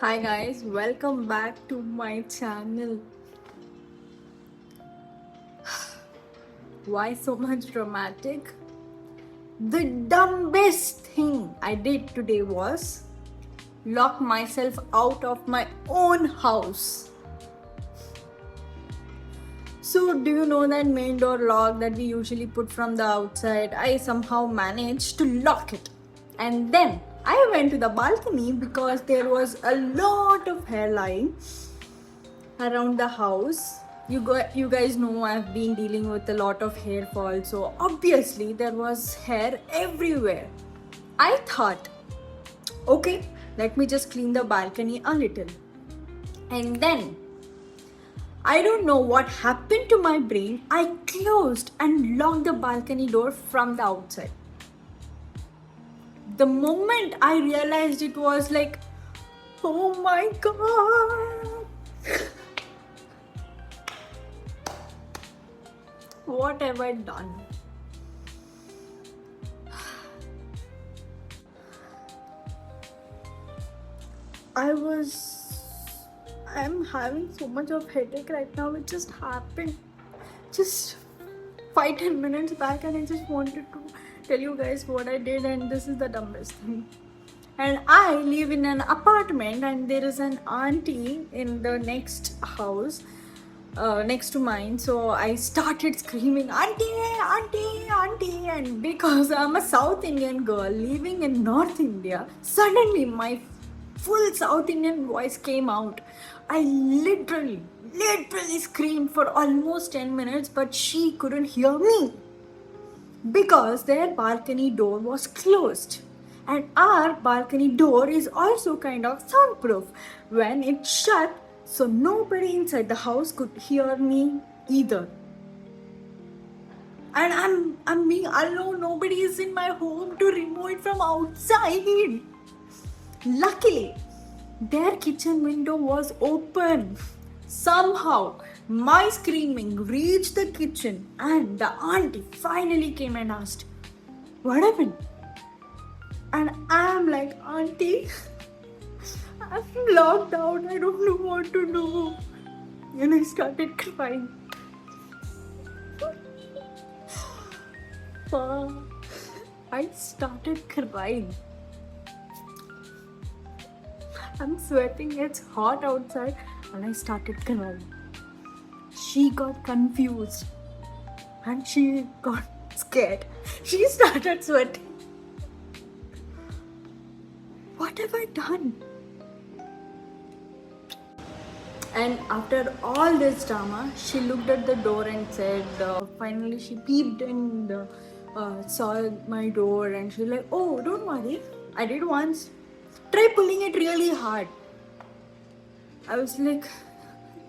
Hi guys, welcome back to my channel. Why so much dramatic? The dumbest thing I did today was lock myself out of my own house. So, do you know that main door lock that we usually put from the outside? I somehow managed to lock it. And then I went to the balcony because there was a lot of hair lying around the house. You guys know I've been dealing with a lot of hair fall, so obviously there was hair everywhere. I thought, okay, let me just clean the balcony a little. And then I don't know what happened to my brain. I closed and locked the balcony door from the outside. The moment I realized it was like, oh my god. What have I done? I'm having so much of headache right now. It just happened just 5-10 minutes back, and I just wanted to tell you guys what I did, and this is the dumbest thing. And I live in an apartment, and there is an auntie in the next house next to mine. So I started screaming, auntie, auntie, auntie. And because I'm a South Indian girl living in North India, suddenly my full South Indian voice came out. I literally screamed for almost 10 minutes, but she couldn't hear me because their balcony door was closed. And our balcony door is also kind of soundproof when it's shut, so nobody inside the house could hear me either. And I'm being alone, nobody is in my home to remove it from outside. Luckily, their kitchen window was open. Somehow, my screaming reached the kitchen, and the auntie finally came and asked, what happened? And I'm like, auntie, I'm locked out. I don't know what to do. And I started crying. I started crying. I'm sweating, it's hot outside, and I started crying. She got confused and she got scared. She started sweating. What have I done? And after all this drama, she looked at the door and said, finally she peeped and saw my door, and she's like, oh, don't worry, I did once. Try pulling it really hard. I was like,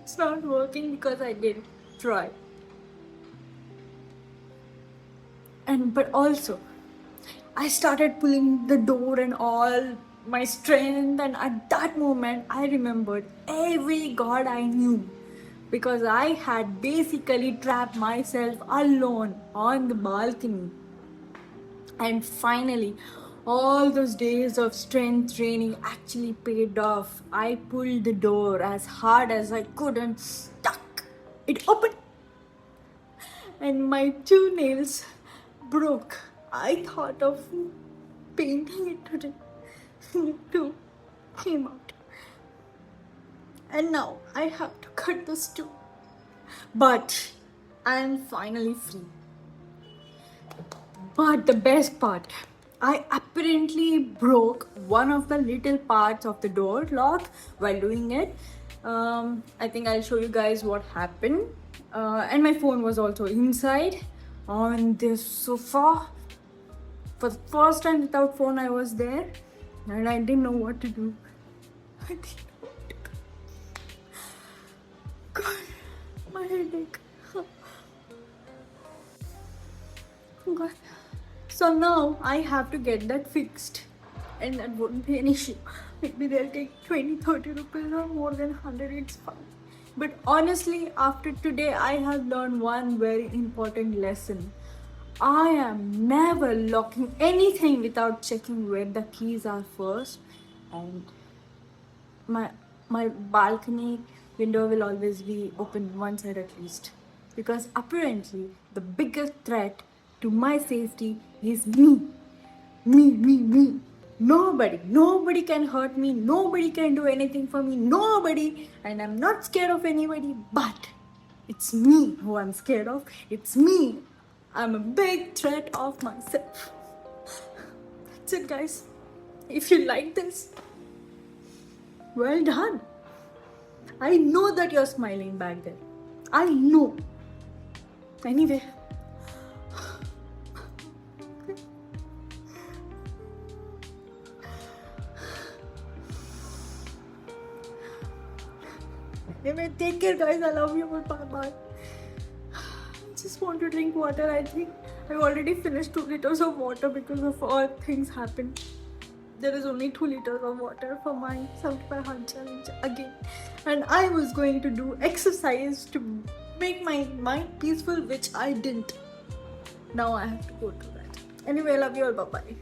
it's not working because I did try. But also, I started pulling the door and all my strength, and at that moment I remembered every god I knew, because I had basically trapped myself alone on the balcony. And finally, all those days of strength training actually paid off. I pulled the door as hard as I could and stuck it open, and my two nails broke. I thought of painting it today. Two came out, and now I have to cut this too. But I am finally free. But the best part, I apparently broke one of the little parts of the door lock while doing it. I think I'll show you guys what happened. And my phone was also inside on this sofa. For the first time without phone, I was there, and I didn't know what to do. I didn't know what to do. God, my headache. God. So now I have to get that fixed, and that wouldn't be an issue. Maybe they'll take 20-30 rupees or more than 100, it's fine. But honestly, after today, I have learned one very important lesson. I am never locking anything without checking where the keys are first, and my balcony window will always be open one side at least, because apparently the biggest threat to my safety is me. Me. Nobody can hurt me. Nobody can do anything for me. Nobody. And I'm not scared of anybody, but it's me who I'm scared of. It's me. I'm a big threat of myself. That's it, guys. If you like this, well done. I know that you're smiling back there. I know. Anyway. Anyway, take care, guys. I love you. Bye. I just want to drink water. I think I've already finished 2 liters of water because of all things happened. There is only 2 liters of water for my 75 heart challenge again. And I was going to do exercise to make my mind peaceful, which I didn't. Now I have to go to that. Anyway, I love you all. Bye-bye.